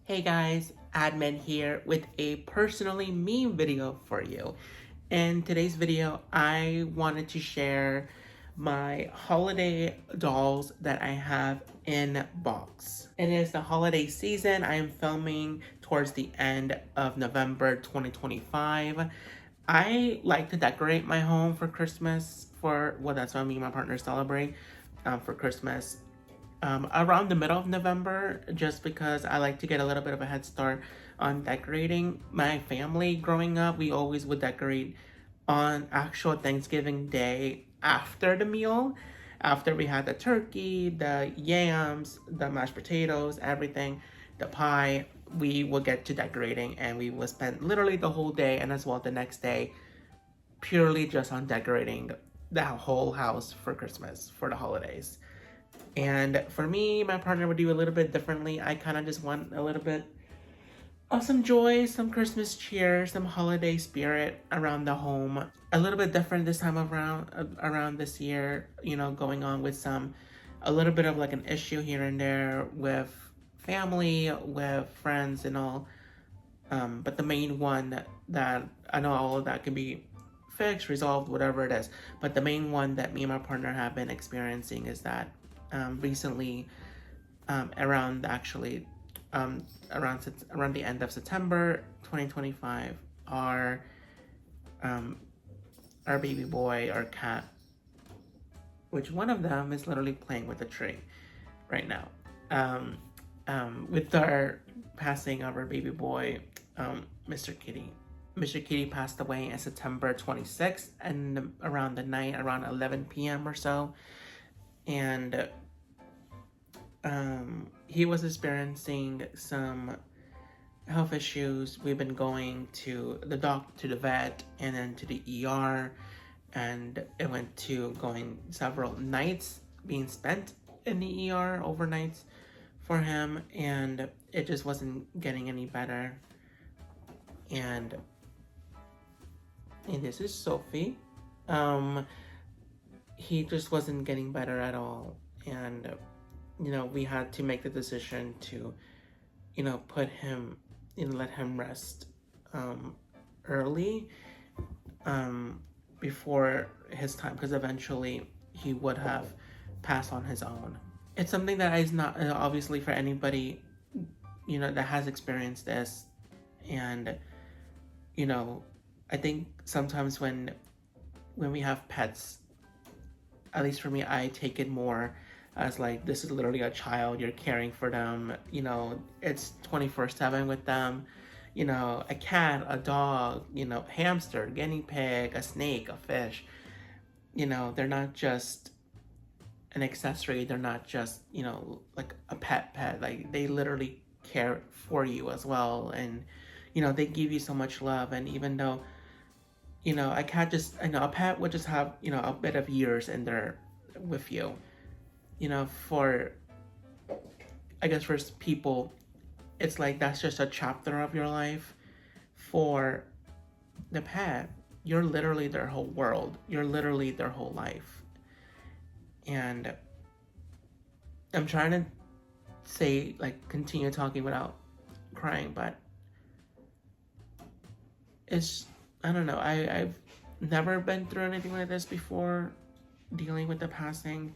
Hey guys, admin here with a personally me video for you. In today's video, I wanted to share my holiday dolls that I have in box. It is the holiday season. I am filming towards the end of November 2025. I like to decorate my home for Christmas that's what me and my partner celebrate for Christmas around the middle of November, just because I like to get a little bit of a head start on decorating. My family growing up, we always would decorate on actual Thanksgiving Day after the meal, after we had the turkey, the yams, the mashed potatoes, everything, the pie. We would get to decorating and we would spend literally the whole day and as well the next day purely just on decorating the whole house for Christmas, for the holidays. And for me, my partner would do a little bit differently. I kind of just want a little bit of some joy, some Christmas cheer, some holiday spirit around the home. A little bit different this time around this year, going on with a little bit of like an issue here and there with family, with friends and all. But the main one that I know all of that can be fixed, resolved, whatever it is. But the main one that me and my partner have been experiencing is that recently, around the end of September 2025, our baby boy, our cat, which one of them is literally playing with the tree right now. With our passing of our baby boy, Mr. Kitty. Mr. Kitty passed away on September 26th, and around the night, around 11 p.m. or so. And he was experiencing some health issues. We've been going to the vet, and then to the ER, and it went to going several nights being spent in the ER overnights for him, and it just wasn't getting any better. And this is Sophie. He just wasn't getting better at all, and we had to make the decision to put him let him rest early before his time, because eventually he would have passed on his own. It's something that is not obviously for anybody that has experienced this. And I think sometimes when we have pets, at least for me, I take it more as like, this is literally a child. You're caring for them. It's 24/7 with them. A cat, a dog, hamster, guinea pig, a snake, a fish. They're not just an accessory. They're not just, like a pet. Like, they literally care for you as well. And, they give you so much love. And even though, a cat a pet would just have, a bit of years in there with you. For people, it's like that's just a chapter of your life. For the pet, you're literally their whole world. You're literally their whole life. And I'm trying to say, like, continue talking without crying, but I don't know. I've never been through anything like this before, dealing with the passing.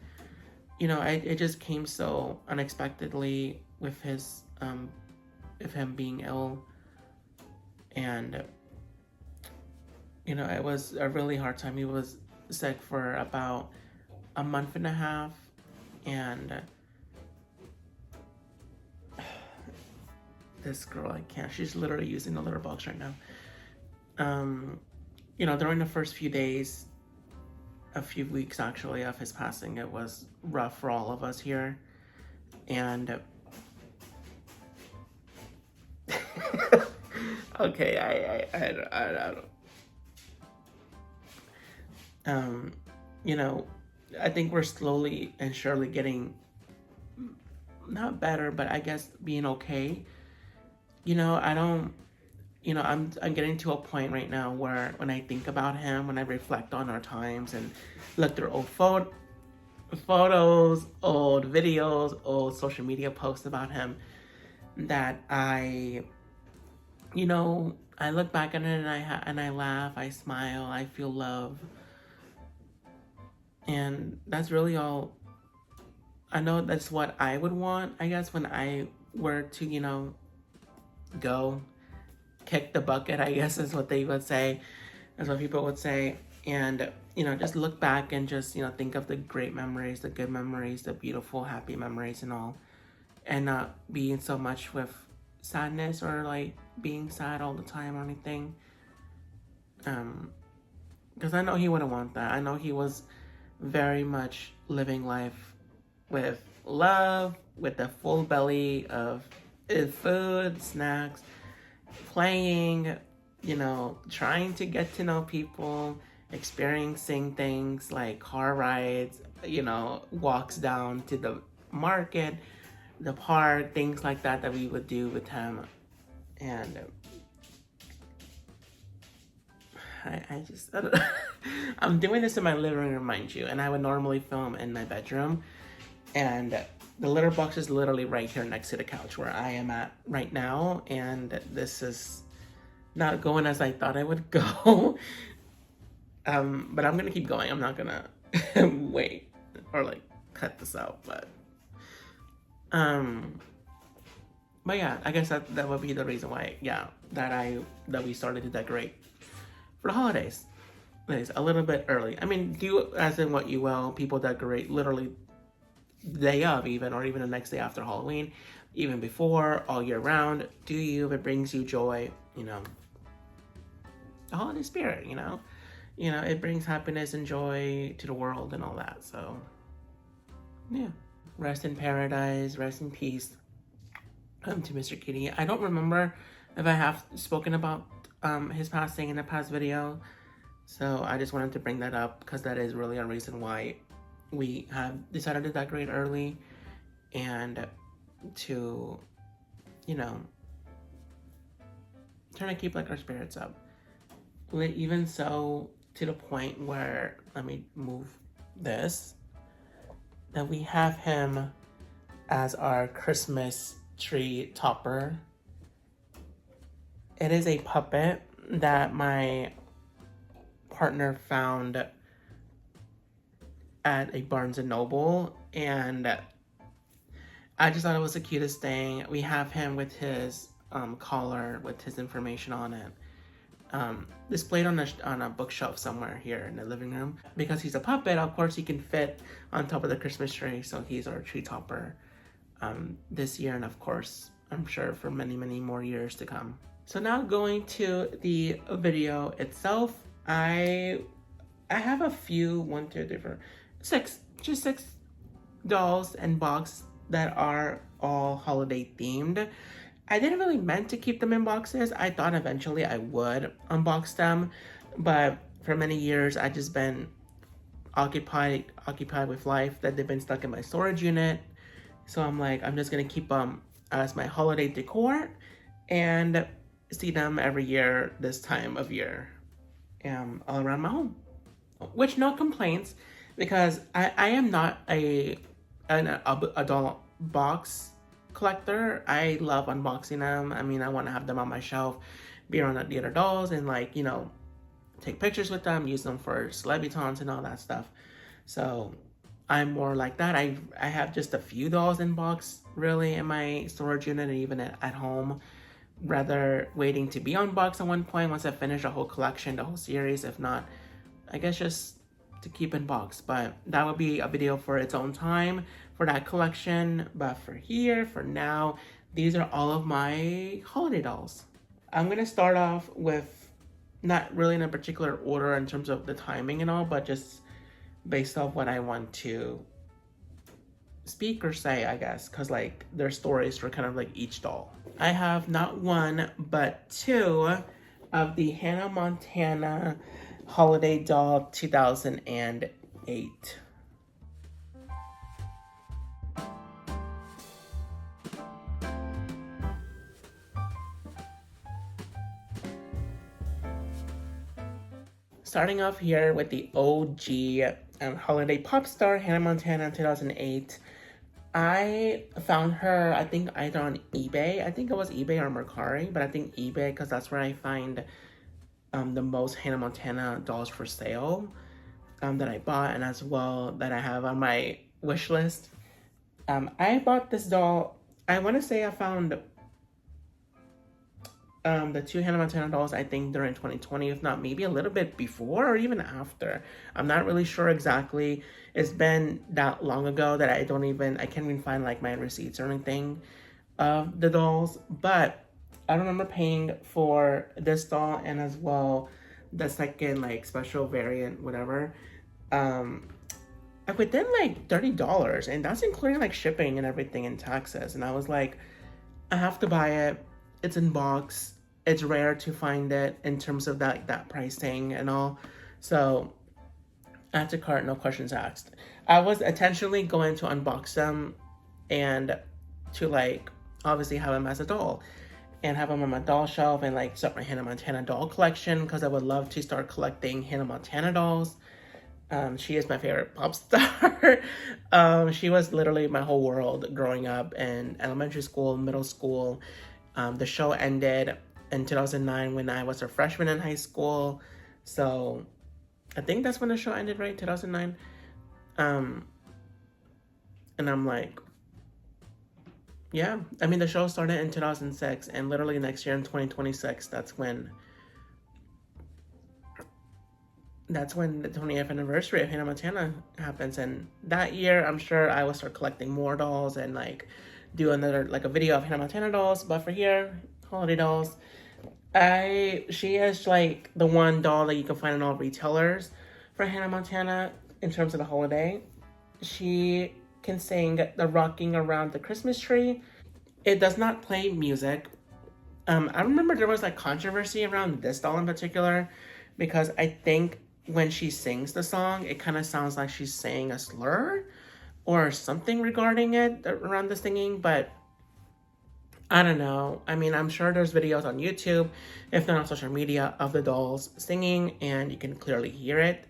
It just came so unexpectedly with him being ill. And, it was a really hard time. He was sick for about a month and a half. And this girl, I can't. She's literally using the litter box right now. During the first few days, a few weeks actually, of his passing, it was rough for all of us here. And okay, I don't. I think we're slowly and surely getting, not better, but I guess being okay. I'm getting to a point right now where when I think about him, when I reflect on our times and look through old photos, old videos, old social media posts about him, that I look back at it and I laugh, I smile, I feel love, and that's really all. I know that's what I would want, I guess, when I were to, go kick the bucket, I guess is what they would say. That's what people would say. And, just look back and just, think of the great memories, the good memories, the beautiful, happy memories and all. And not being so much with sadness or like being sad all the time or anything. Because I know he wouldn't want that. I know he was very much living life with love, with a full belly of food, snacks, playing, trying to get to know people, experiencing things like car rides, walks down to the market, the park, things like that we would do with him. And I just, I'm doing this in my living room, mind you, and I would normally film in my bedroom. And the litter box is literally right here next to the couch where I am at right now. And this is not going as I thought I would go. But I'm gonna keep going. I'm not gonna wait or like cut this out. But yeah, I guess that would be the reason why, that we started to decorate for the holidays. It's a little bit early. I mean, do as in what you will. People decorate literally the day of even, or even the next day after Halloween, even before, all year round. Do you, if it brings you joy, the holiday spirit, it brings happiness and joy to the world and all that. So yeah, rest in paradise, rest in peace to Mr. Kitty. I don't remember if I have spoken about his passing in a past video, so I just wanted to bring that up because that is really a reason why we have decided to decorate early and to, trying to keep like our spirits up. Even so, to the point where, let me move this, that we have him as our Christmas tree topper. It is a puppet that my partner found at a Barnes and Noble, and I just thought it was the cutest thing. We have him with his collar with his information on it, displayed on a bookshelf somewhere here in the living room. Because he's a puppet, of course he can fit on top of the Christmas tree, so he's our tree topper this year, and of course I'm sure for many more years to come. So now going to the video itself, I have a few, six dolls and boxes that are all holiday themed. I didn't really meant to keep them in boxes. I thought eventually I would unbox them, but for many years I just been occupied with life, that they've been stuck in my storage unit. So I'm like, I'm just gonna keep them as my holiday decor and see them every year this time of year all around my home. Which, no complaints, because I am not a doll box collector. I love unboxing them. I mean, I want to have them on my shelf, be around the other dolls, and like, take pictures with them, use them for Celebritants and all that stuff. So I'm more like that. I have just a few dolls in box really in my storage unit, and even at home, rather waiting to be unboxed at one point once I finish the whole collection, the whole series. If not, I guess just to keep in box. But that would be a video for its own time for that collection. But for now, these are all of my holiday dolls. I'm gonna start off with, not really in a particular order in terms of the timing and all, but just based off what I want to speak or say, I guess, because like there's stories for kind of like each doll. I have not one but two of the Hannah Montana Holiday Doll 2008. Starting off here with the OG holiday pop star Hannah Montana 2008. I found her, I think either on eBay. I think it was eBay or Mercari, but I think eBay because that's where I find the most Hannah Montana dolls for sale that I bought, and as well that I have on my wish list. I bought this doll. I want to say I found the two Hannah Montana dolls, I think during 2020, if not maybe a little bit before or even after. I'm not really sure exactly. It's been that long ago that I can't even find like my receipts or anything of the dolls. But I remember paying for this doll and as well the second like special variant, whatever. Um, Within like $30, and that's including like shipping and everything and taxes. And I was like, I have to buy it. It's in box. It's rare to find it in terms of that pricing and all. So add to cart, no questions asked. I was intentionally going to unbox them and to like obviously have them as a doll and have them on my doll shelf and like start my Hannah Montana doll collection because I would love to start collecting Hannah Montana dolls. She is my favorite pop star. She was literally my whole world growing up in elementary school, middle school. The show ended in 2009 when I was a freshman in high school. So I think that's when the show ended, right? 2009. And I'm like, yeah. I mean, the show started in 2006 and literally next year in 2026, that's when the 20th anniversary of Hannah Montana happens. And that year, I'm sure I will start collecting more dolls and like do another, like a video of Hannah Montana dolls. But for here, holiday dolls, she is like the one doll that you can find in all retailers for Hannah Montana in terms of the holiday. She can sing the Rocking Around the Christmas Tree. It does not play music. I remember there was like controversy around this doll in particular because I think when she sings the song, it kind of sounds like she's saying a slur or something regarding it around the singing, but I don't know. I mean, I'm sure there's videos on YouTube, if not on social media, of the dolls singing, and you can clearly hear it.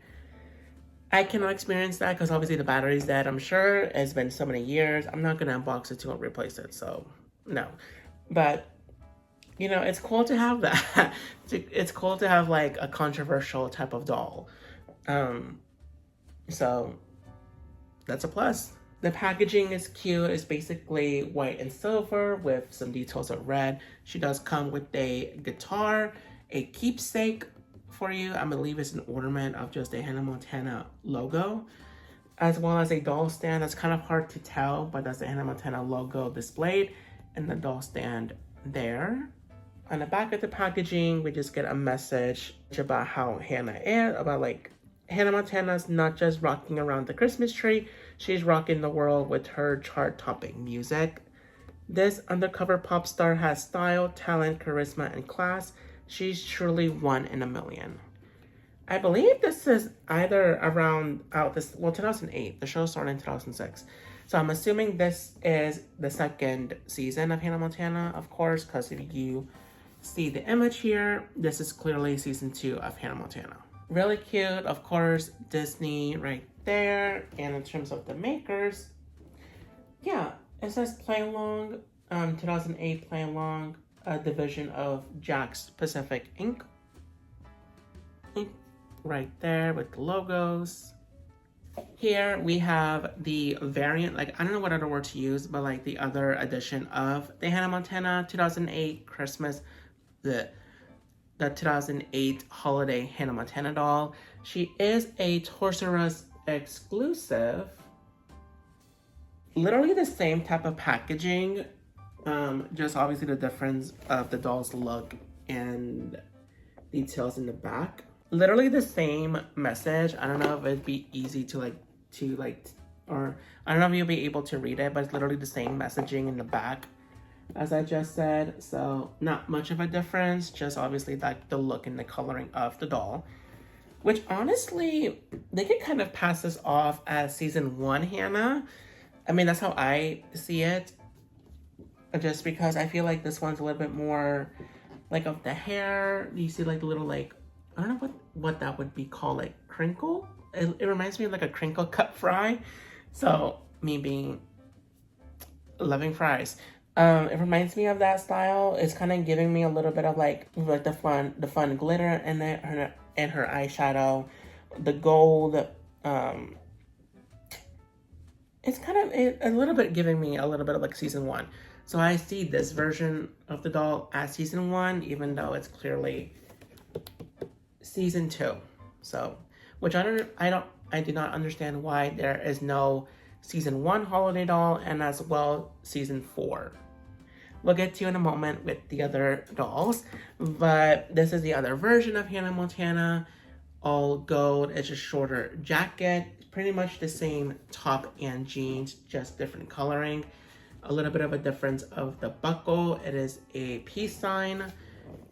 I cannot experience that because obviously the battery's dead. I'm sure it's been so many years. I'm not going to unbox it to replace it, so no. But you know, it's cool to have that. It's cool to have like a controversial type of doll. So that's a plus. The packaging is cute. It's basically white and silver with some details of red. She does come with a guitar, a keepsake for you. I believe it's an ornament of just a Hannah Montana logo, as well as a doll stand. That's kind of hard to tell, but that's the Hannah Montana logo displayed and the doll stand there. On the back of the packaging, we just get a message about how Hannah is, about like Hannah Montana's not just rocking around the Christmas tree, she's rocking the world with her chart-topping music. This undercover pop star has style, talent, charisma, and class. She's truly one in a million. I believe this is either around 2008. The show started in 2006. So I'm assuming this is the second season of Hannah Montana, of course, because if you see the image here, this is clearly season 2 of Hannah Montana. Really cute, of course, Disney right there. And in terms of the makers, yeah, it says Play Along, 2008 Play Along, a division of Jakks Pacific Inc. Right there with the logos. Here we have the variant, like I don't know what other word to use, but like the other edition of the Hannah Montana 2008 Christmas, the 2008 holiday Hannah Montana doll. She is a Toys R Us exclusive. Literally the same type of packaging, just obviously the difference of the doll's look and details in the back. Literally the same message. I don't know if it'd be easy or I don't know if you'll be able to read it, but it's literally the same messaging in the back as I just said. So not much of a difference, just obviously like the look and the coloring of the doll, which honestly, they could kind of pass this off as season 1 Hannah. I mean, that's how I see it, just because I feel like this one's a little bit more like of the hair. You see like the little like, I don't know what that would be called, like crinkle. It reminds me of like a crinkle cut fry. So me being loving fries. It reminds me of that style. It's kind of giving me a little bit of like the fun glitter and her eyeshadow, the gold. Um, it's kind of a little bit giving me a little bit of like season 1. So I see this version of the doll as season 1, even though it's clearly season 2. So, which I do not understand why there is no season 1 holiday doll and as well season 4. We'll get to in a moment with the other dolls, but this is the other version of Hannah Montana. All gold. It's a shorter jacket, pretty much the same top and jeans, just different coloring. A little bit of a difference of the buckle. It is a peace sign.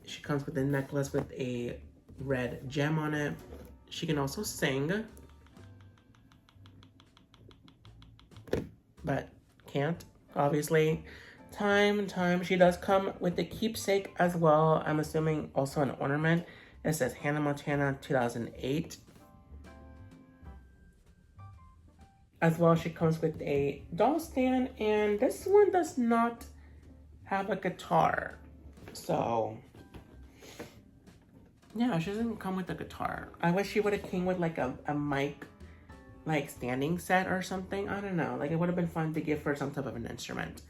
She comes with a necklace with a red gem on it. She can also sing, but can't, obviously. Time. She does come with the keepsake as well. I'm assuming also an ornament. It says Hannah Montana 2008. As well, she comes with a doll stand, and this one does not have a guitar. So, yeah, she doesn't come with a guitar. I wish she would have came with like a mic, like standing set or something. I don't know. Like, it would have been fun to give her some type of an instrument.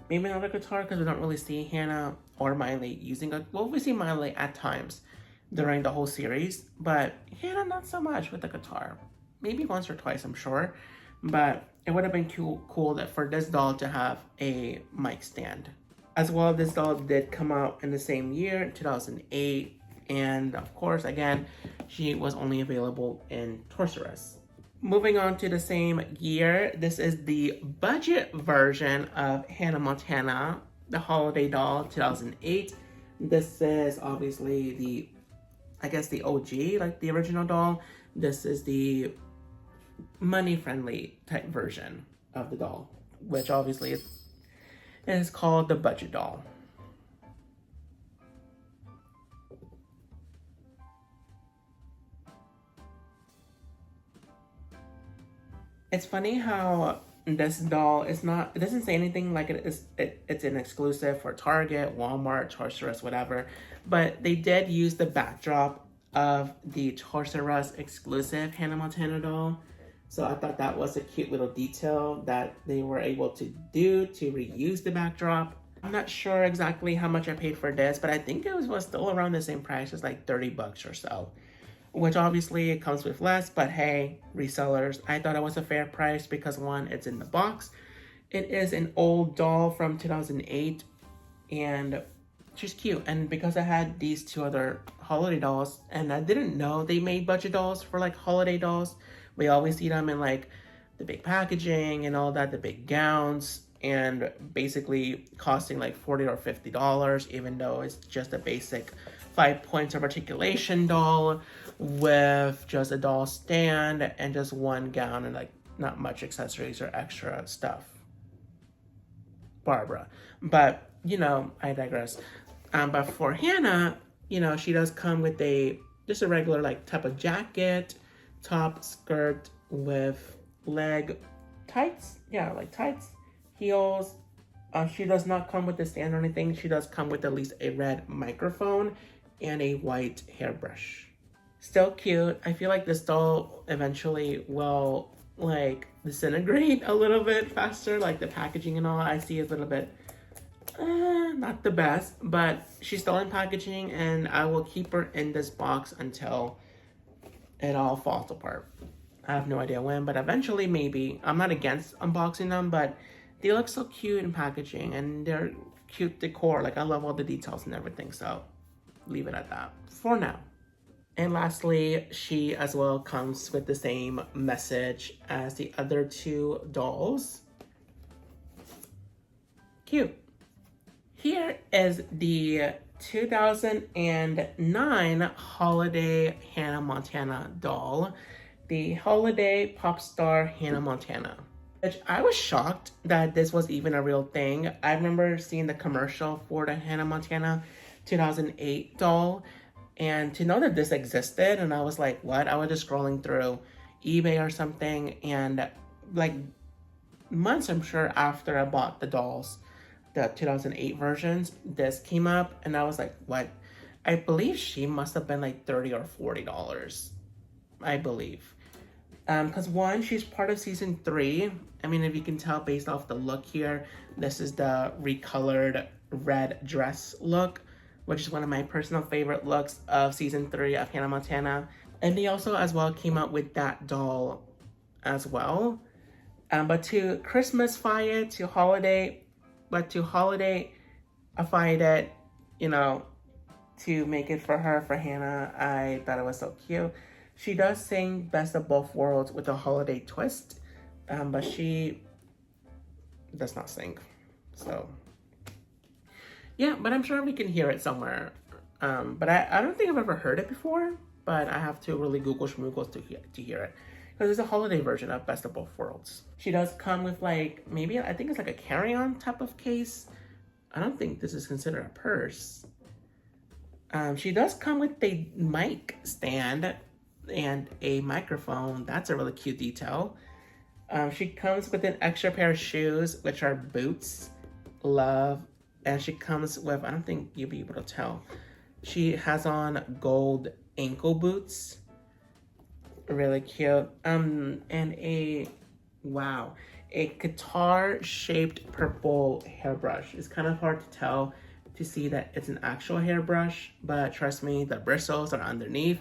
Maybe not a guitar, because we don't really see Hannah or Miley using a... Well, we see Miley at times during the whole series, but Hannah not so much with the guitar. Maybe once or twice, I'm sure. But it would have been cool that for this doll to have a mic stand. As well, this doll did come out in the same year, 2008. And of course, again, she was only available in Toys R Us. Moving on to the same year, this is the budget version of Hannah Montana, the holiday doll, 2008. This is obviously the, I guess, the OG, like the original doll. This is the money-friendly type version of the doll, which obviously is called the budget doll. It's funny how this doll is not, it doesn't say anything like it's an exclusive for Target, Walmart, Toys R Us, whatever, but they did use the backdrop of the Toys R Us exclusive Hannah Montana doll. So I thought that was a cute little detail that they were able to do to reuse the backdrop. I'm not sure exactly how much I paid for this, but I think it was still around the same price as like 30 bucks or so. Which obviously it comes with less, but hey, resellers, I thought it was a fair price because one, it's in the box. It is an old doll from 2008 and she's cute. And because I had these two other holiday dolls and I didn't know they made budget dolls for like holiday dolls. We always see them in like the big packaging and all that, the big gowns, and basically costing like $40 or $50, even though it's just a basic 5 points of articulation doll with just a doll stand and just one gown and like not much accessories or extra stuff. Barbara. But, you know, I digress. But for Hannah, you know, she does come with just a regular like type of jacket, top, skirt with leg tights. Yeah, like tights, heels. She does not come with the stand or anything. She does come with at least a red microphone and a white hairbrush. Still cute. I feel like this doll eventually will like disintegrate a little bit faster. Like the packaging and all I see is a little bit not the best, but she's still in packaging and I will keep her in this box until it all falls apart. I have no idea when, but eventually maybe. I'm not against unboxing them, but they look so cute in packaging and they're cute decor. Like I love all the details and everything, so leave it at that for now. And lastly, she as well comes with the same message as the other two dolls. Cute. Here is the 2009 holiday Hannah Montana doll, the holiday pop star Hannah Montana. Which I was shocked that this was even a real thing. I remember seeing the commercial for the Hannah Montana 2008 doll, and to know that this existed, and I was like, what? I was just scrolling through eBay or something, and like months, I'm sure, after I bought the dolls, the 2008 versions, this came up, and I was like, what? I believe she must have been like $30 or $40, I believe. Because one, she's part of season 3. I mean, if you can tell based off the look here, this is the recolored red dress look, which is one of my personal favorite looks of season 3 of Hannah Montana. And they also as well came out with that doll as well. But to Christmas-fy it, to holiday, find it, you know, to make it for her, for Hannah, I thought it was so cute. She does sing Best of Both Worlds with a holiday twist, but she does not sing. So, yeah, but I'm sure we can hear it somewhere. But I don't think I've ever heard it before, but I have to really Google schmoogles to hear it. Because there's a holiday version of Best of Both Worlds. She does come with like, maybe, I think it's like a carry-on type of case. I don't think this is considered a purse. She does come with a mic stand and a microphone. That's a really cute detail. She comes with an extra pair of shoes, which are boots. Love. And she comes with, I don't think you'll be able to tell, she has on gold ankle boots. Really cute. And a guitar-shaped purple hairbrush. It's kind of hard to tell to see that it's an actual hairbrush, but trust me, the bristles are underneath.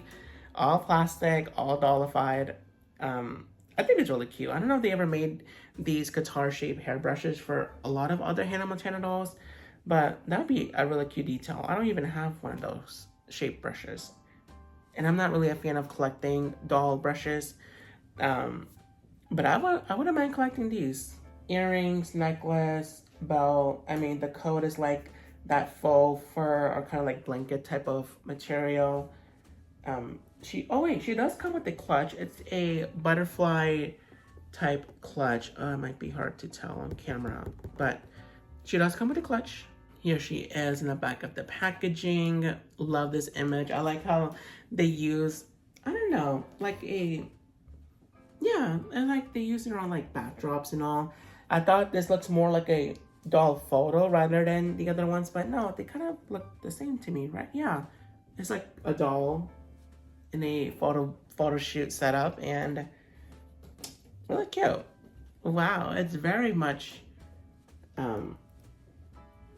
All plastic, all dollified. I think it's really cute. I don't know if they ever made these guitar-shaped hairbrushes for a lot of other Hannah Montana dolls, but that would be a really cute detail. I don't even have one of those shaped brushes. And I'm not really a fan of collecting doll brushes, but I wouldn't mind collecting these. Earrings, necklace, belt. I mean, the coat is like that faux fur or kind of like blanket type of material. She does come with a clutch. It's a butterfly type clutch. It might be hard to tell on camera, but she does come with a clutch. Here she is in the back of the packaging. Love this image. I like how they use, I don't know, like and like they use it on like backdrops and all. I thought this looks more like a doll photo rather than the other ones, but no, they kind of look the same to me, right? Yeah, it's like a doll in a photo shoot setup, and really cute. Wow, it's very much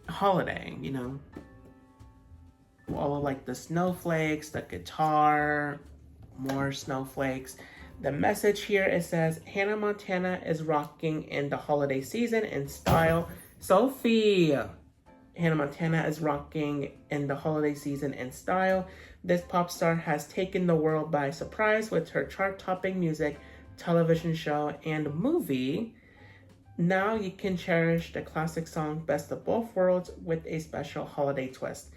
holiday, you know. All of like the snowflakes, the guitar, more snowflakes. The message here, it says, Hannah Montana is rocking in the holiday season in style. Sophie! Hannah Montana is rocking in the holiday season in style. This pop star has taken the world by surprise with her chart-topping music, television show, and movie. Now you can cherish the classic song Best of Both Worlds with a special holiday twist.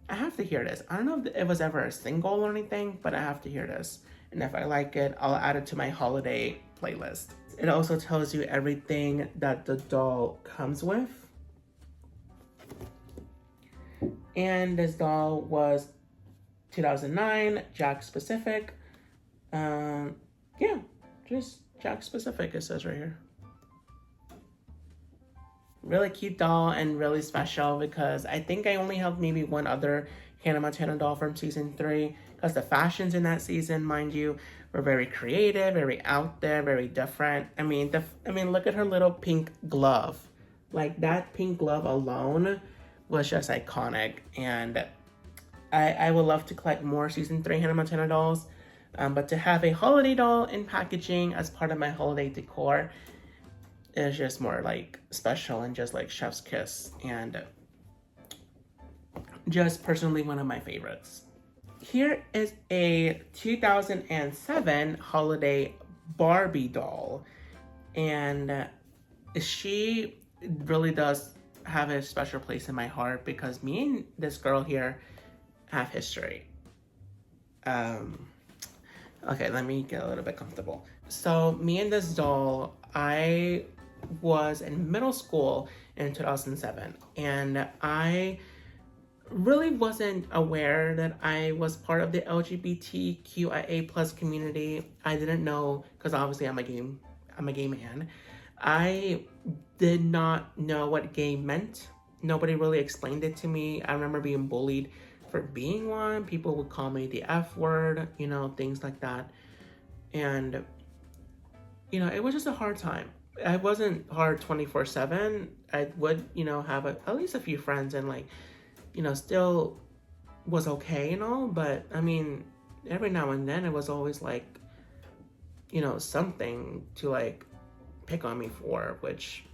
I have to hear this. I don't know if it was ever a single or anything, but I have to hear this. And if I like it, I'll add it to my holiday playlist. It also tells you everything that the doll comes with. And this doll was 2009, Jack specific. Just Jack specific, it says right here. Really cute doll and really special because I think I only have maybe one other Hannah Montana doll from season 3, because the fashions in that season, mind you, were very creative, very out there, very different. I mean, look at her little pink glove. Like, that pink glove alone was just iconic, and I would love to collect more season 3 Hannah Montana dolls, but to have a holiday doll in packaging as part of my holiday decor is just more like special and just like chef's kiss, and just personally one of my favorites. Here is a 2007 holiday Barbie doll, and she really does have a special place in my heart because me and this girl here have history. Okay, let me get a little bit comfortable. So me and this doll, I was in middle school in 2007, and I really wasn't aware that I was part of the LGBTQIA+ community. I didn't know, because obviously I'm a gay man. I did not know what gay meant. Nobody really explained it to me. I remember being bullied for being one. People would call me the F word, you know, things like that. And, you know, it was just a hard time. I wasn't hard 24/7. I would, you know, have at least a few friends and like, you know, still was okay and all. But I mean, every now and then it was always like, you know, something to like pick on me for, which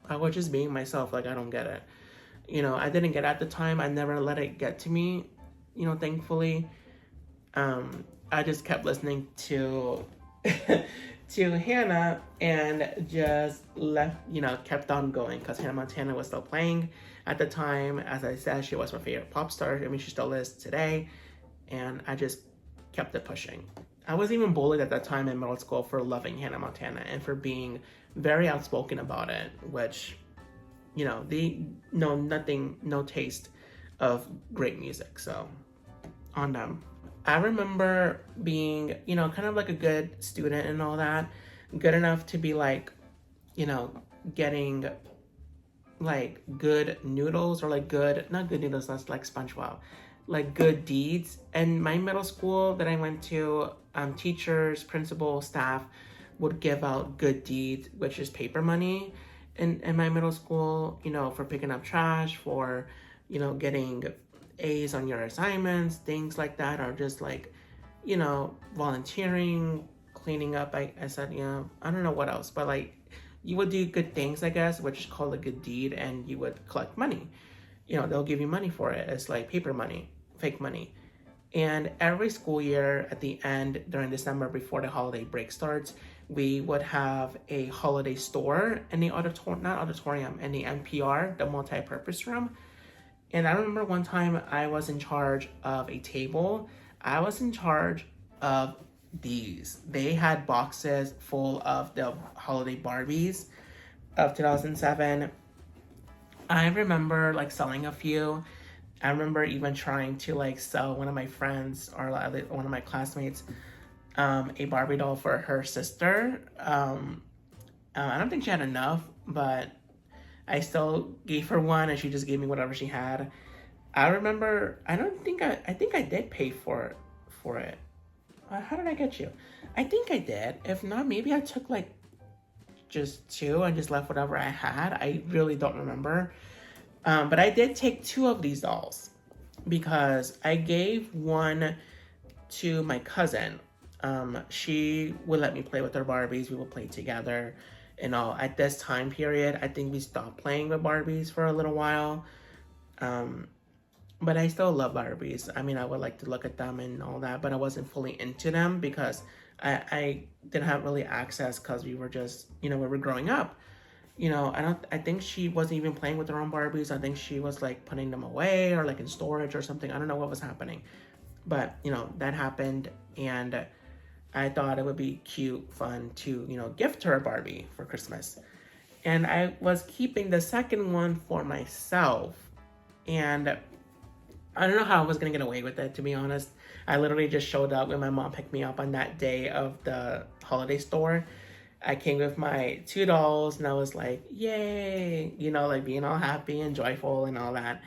I was just being myself. Like, I don't get it. You know, I didn't get it at the time. I never let it get to me, you know, thankfully. I just kept listening to to Hannah and just left, you know, kept on going because Hannah Montana was still playing at the time. As I said, she was my favorite pop star. I mean, she still is today. And I just kept it pushing. I was even bullied at that time in middle school for loving Hannah Montana and for being very outspoken about it, which, you know, they know nothing, no taste of great music. So on them. I remember being, you know, kind of like a good student and all that, good enough to be like, you know, getting like good noodles or like good, not good noodles, that's like SpongeBob, like good deeds. And my middle school that I went to, teachers, principal, staff would give out good deeds, which is paper money in my middle school, you know, for picking up trash, for, you know, getting A's on your assignments, things like that, or just like, you know, volunteering, cleaning up. I said, you know, I don't know what else, but like you would do good things, I guess, which is called a good deed, and you would collect money. You know, they'll give you money for it. It's like paper money, fake money. And every school year at the end during December before the holiday break starts, we would have a holiday store in the auditorium, in the NPR, the multi-purpose room. And I remember one time I was in charge of a table. I was in charge of these. They had boxes full of the holiday Barbies of 2007. I remember like selling a few. I remember even trying to like sell one of my friends or one of my classmates a Barbie doll for her sister. I don't think she had enough, but I still gave her one and she just gave me whatever she had. I remember, I think I did pay for it. How did I get you? I think I did. If not, maybe I took like just two and just left whatever I had. I really don't remember. But I did take two of these dolls because I gave one to my cousin. She would let me play with her Barbies. We would play together and all. At this time period, I think we stopped playing with Barbies for a little while. But I still love Barbies. I mean, I would like to look at them and all that, but I wasn't fully into them because I didn't have really access because we were just, you know, we were growing up. You know, I think she wasn't even playing with her own Barbies. I think she was like putting them away or like in storage or something. I don't know what was happening. But, you know, that happened and I thought it would be cute, fun to, you know, gift her a Barbie for Christmas. And I was keeping the second one for myself. And I don't know how I was gonna get away with it, to be honest. I literally just showed up when my mom picked me up on that day of the holiday store. I came with my two dolls and I was like, yay, you know, like being all happy and joyful and all that.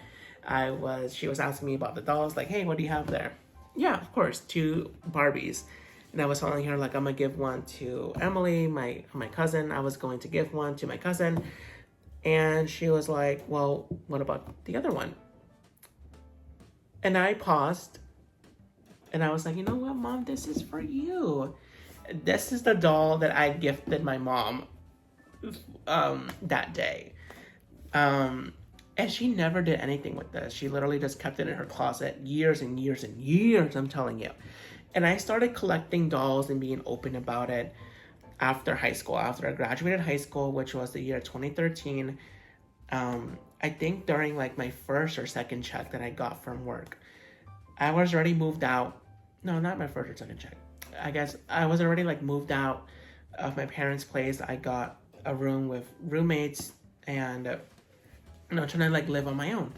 She was asking me about the dolls, like, hey, what do you have there? Yeah, of course, two Barbies. And I was telling her, like, I'm gonna give one to Emily, my cousin. I was going to give one to my cousin. And she was like, well, what about the other one? And I paused and I was like, you know what, Mom, this is for you. This is the doll that I gifted my mom that day. And she never did anything with this. She literally just kept it in her closet years and years and years, I'm telling you. And I started collecting dolls and being open about it after high school, after I graduated high school, which was the year 2013. I think during like my first or second check that I got from work, I was already moved out. No, not my first or second check. I guess I was already like moved out of my parents' place. I got a room with roommates and, you know, trying to like live on my own.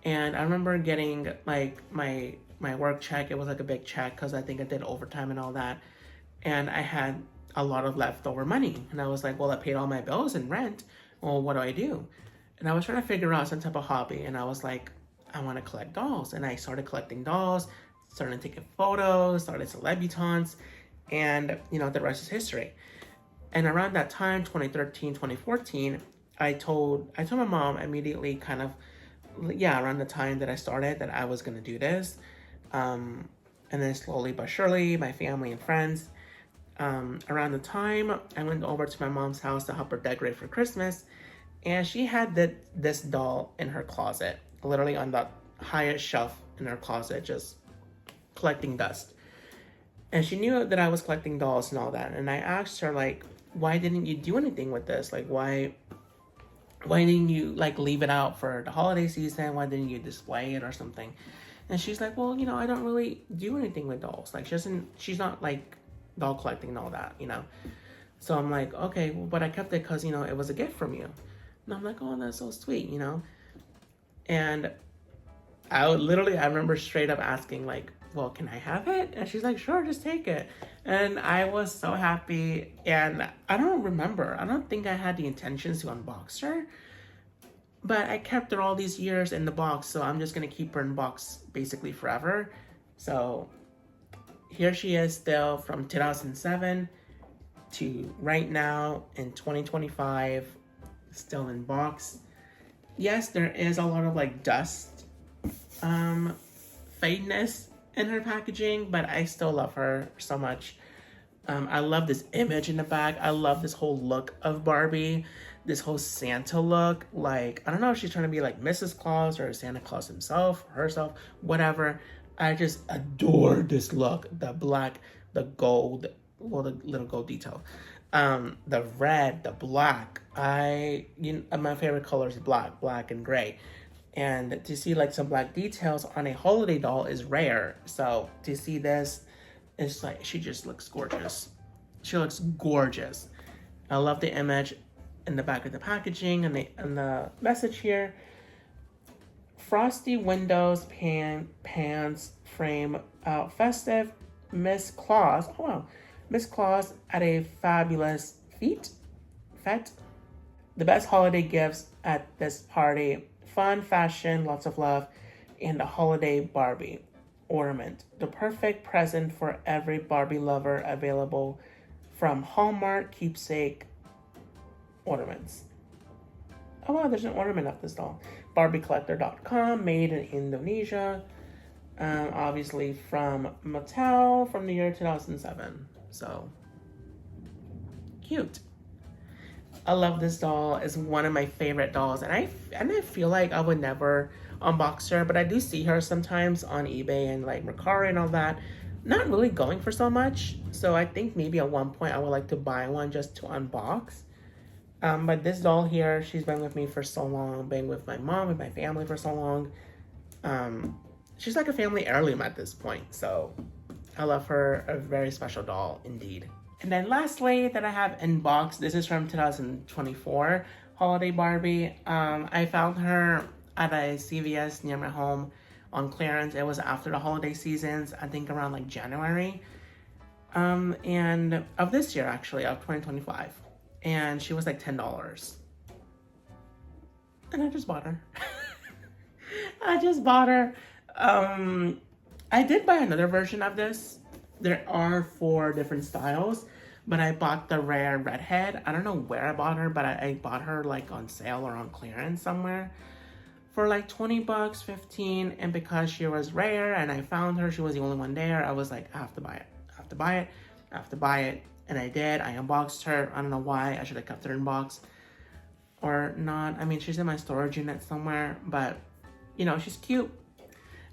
And I remember getting like my work check. It was like a big check because I think I did overtime and all that. And I had a lot of leftover money. And I was like, well, I paid all my bills and rent. Well, what do I do? And I was trying to figure out some type of hobby. And I was like, I want to collect dolls. And I started collecting dolls, started taking photos, started Celebritants, and the rest is history. And around that time, 2013, 2014, I told my mom immediately, kind of, yeah, around the time that I started, that I was gonna do this. And then slowly but surely, my family and friends, around the time I went over to my mom's house to help her decorate for Christmas, and she had this doll in her closet, literally on the highest shelf in her closet, just collecting dust. And she knew that I was collecting dolls and all that. And I asked her, like, why didn't you do anything with this? Like, why didn't you, like, leave it out for the holiday season? Why didn't you display it or something? And she's like, well, I don't really do anything with dolls. Like, she's not, like, doll collecting and all that, So I'm like, okay, well, but I kept it because, it was a gift from you. And I'm like, oh, that's so sweet, And I remember straight up asking, like, well, can I have it? And she's like, sure, just take it. And I was so happy. And I don't think I had the intentions to unbox her, but I kept her all these years in the box, so I'm just gonna keep her in box basically forever. So here she is, still from 2007 to right now in 2025, still in box. Yes, there is a lot of like dust, fadeness in her packaging, but I still love her so much. I love this image in the back. I love this whole look of Barbie, this whole Santa look. Like, I don't know if she's trying to be like Mrs. Claus or Santa Claus himself, herself, whatever. I just adore this look. The black, the gold, well, the little gold detail. The red, the black. My favorite color is black and gray. And to see like some black details on a holiday doll is rare. So to see this, it's like, she just looks gorgeous. She looks gorgeous. I love the image in the back of the packaging and the message here. Frosty windows, pans, frame, festive, Miss Claus. Oh wow. Miss Claus at a fabulous fete. The best holiday gifts at this party. Fun, fashion, lots of love, and a holiday Barbie ornament. The perfect present for every Barbie lover, available from Hallmark keepsake ornaments. Oh wow, there's an ornament of this doll. BarbieCollector.com, made in Indonesia. Obviously from Mattel from the year 2007. So, cute. I love this doll. It's one of my favorite dolls, and I feel like I would never unbox her, but I do see her sometimes on eBay and like Mercari and all that. Not really going for so much, so I think maybe at one point I would like to buy one just to unbox. But this doll here, she's been with me for so long, been with my mom and my family for so long. She's like a family heirloom at this point, so I love her. A very special doll indeed. And then lastly that I have in box, this is from 2024 holiday Barbie. I found her at a CVS near my home on clearance. It was after the holiday seasons, I think around like January, and of this year actually, of 2025. And she was like $10. And I just bought her. I just bought her. I did buy another version of this. There are 4 different styles, but I bought the rare redhead. I don't know where I bought her, but I bought her like on sale or on clearance somewhere for like 20 bucks, 15. And because she was rare and I found her, she was the only one there, I was like, I have to buy it. I have to buy it. I have to buy it. And I did. I unboxed her. I don't know why. I should have kept her in box or not. I mean, she's in my storage unit somewhere, but she's cute.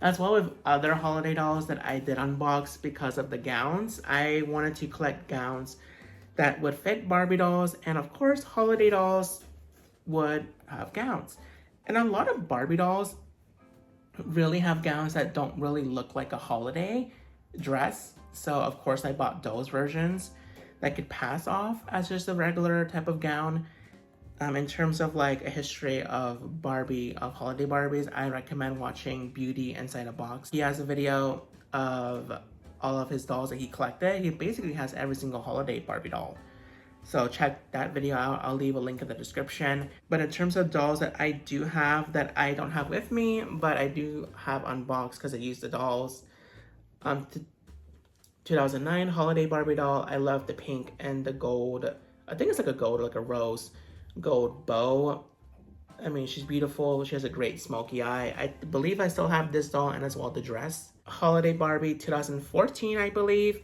As well with other holiday dolls that I did unbox because of the gowns. I wanted to collect gowns that would fit Barbie dolls, and of course holiday dolls would have gowns. And a lot of Barbie dolls really have gowns that don't really look like a holiday dress. So of course I bought those versions that could pass off as just a regular type of gown. In terms of like a history of Barbie, of holiday Barbies, I recommend watching Beauty Inside a Box. He has a video of all of his dolls that he collected. He basically has every single holiday Barbie doll. So check that video out. I'll leave a link in the description. But in terms of dolls that I do have that I don't have with me, but I do have unboxed because I used the dolls. 2009 holiday Barbie doll. I love the pink and the gold. I think it's like a gold, like a rose gold bow. I mean, she's beautiful. She has a great smoky eye. I believe I still have this doll and as well the dress. Holiday Barbie 2014, I believe.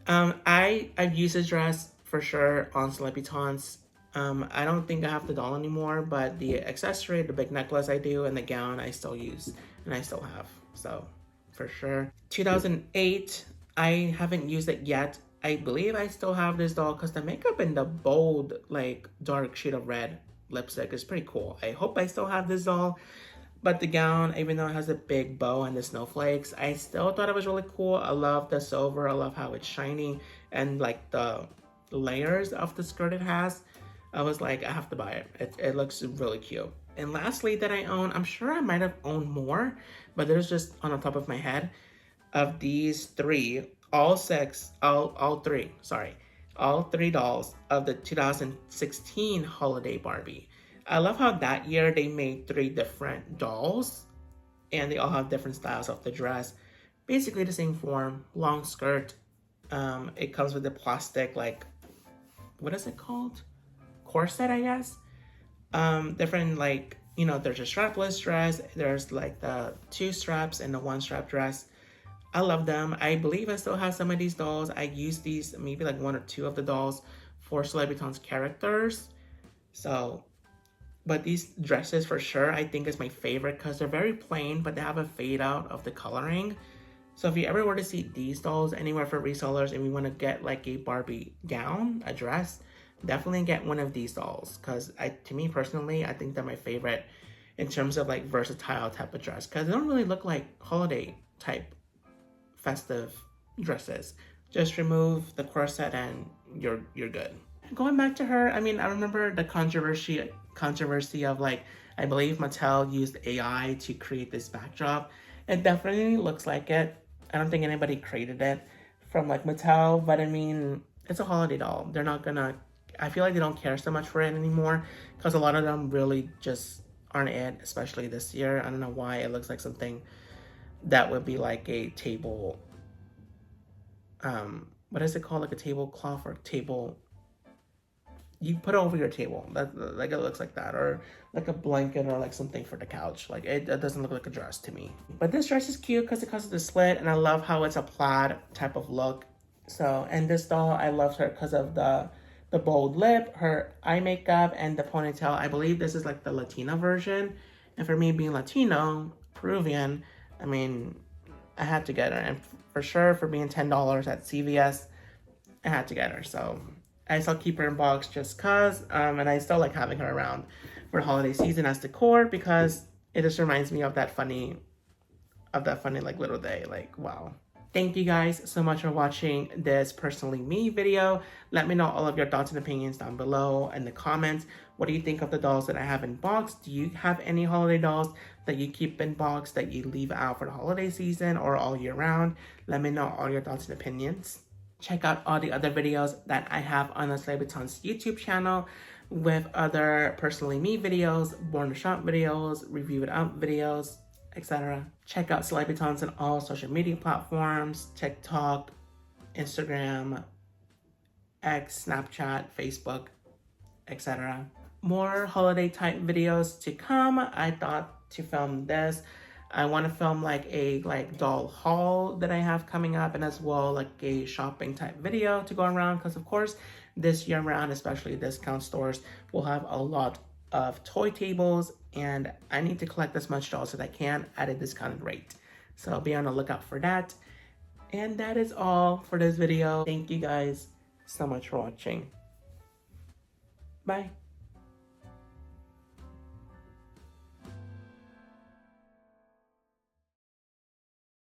I've used this dress for sure on Celebritants. I don't think I have the doll anymore, but the accessory, the big necklace I do, and the gown I still use and I still have. So for sure. 2008, I haven't used it yet. I believe I still have this doll because the makeup in the bold, like dark shade of red lipstick is pretty cool. I hope I still have this doll. But the gown, even though it has a big bow and the snowflakes, I still thought it was really cool. I love the silver. I love how it's shiny and like the layers of the skirt it has. I was like, I have to buy it. It looks really cute. And lastly that I own, I'm sure I might have owned more, but there's just on the top of my head of these three, all three dolls of the 2016 holiday Barbie. I love how that year they made 3 different dolls and they all have different styles of the dress. Basically the same form, long skirt. It comes with the plastic, like, what is it called? Corset, I guess. Different, like, you know, there's a strapless dress. There's like the 2 straps and the 1 strap dress. I love them. I believe I still have some of these dolls. I used these, maybe like 1 or 2 of the dolls for Celebritants characters. So, but these dresses for sure, I think is my favorite because they're very plain, but they have a fade out of the coloring. So if you ever were to see these dolls anywhere for resellers and you want to get like a Barbie gown, a dress, definitely get one of these dolls because to me personally, I think they're my favorite in terms of like versatile type of dress because they don't really look like holiday type festive dresses. Just remove the corset and you're good. Going back to her, I mean, I remember the controversy of like, I believe Mattel used AI to create this backdrop. It definitely looks like it. I don't think anybody created it from like Mattel, but I mean, it's a holiday doll. They're not gonna, I feel like they don't care so much for it anymore because a lot of them really just aren't it, especially this year. I don't know why it looks like something that would be like a table, what is it called? Like a tablecloth or table, you put it over your table. Like it looks like that, or like a blanket or like something for the couch. Like it doesn't look like a dress to me. But this dress is cute because it comes with the slit and I love how it's a plaid type of look. So, and this doll, I loved her because of the bold lip, her eye makeup, and the ponytail. I believe this is like the Latina version. And for me being Latino, Peruvian, I mean, I had to get her. And for sure, for being $10 at CVS, I had to get her. So I still keep her in box just cause. And I still like having her around for the holiday season as decor because it just reminds me of that funny like little day. Like, wow. Thank you guys so much for watching this Personally Me video. Let me know all of your thoughts and opinions down below in the comments. What do you think of the dolls that I have in box? Do you have any holiday dolls that you keep in box that you leave out for the holiday season or all year round? Let me know all your thoughts and opinions. Check out all the other videos that I have on the Celebritants YouTube channel with other Personally Me videos, Born to Shop videos, Review It Up videos, etc. Check out Celebritants on all social media platforms, TikTok, Instagram, X, Snapchat, Facebook, etc. More holiday type videos to come. I thought to film this. I want to film like a doll haul that I have coming up, and as well like a shopping type video to go around because of course this year round, especially discount stores, will have a lot of toy tables and I need to collect as much dolls as I can at a discounted rate. So be on the lookout for that. And that is all for this video. Thank you guys so much for watching. Bye.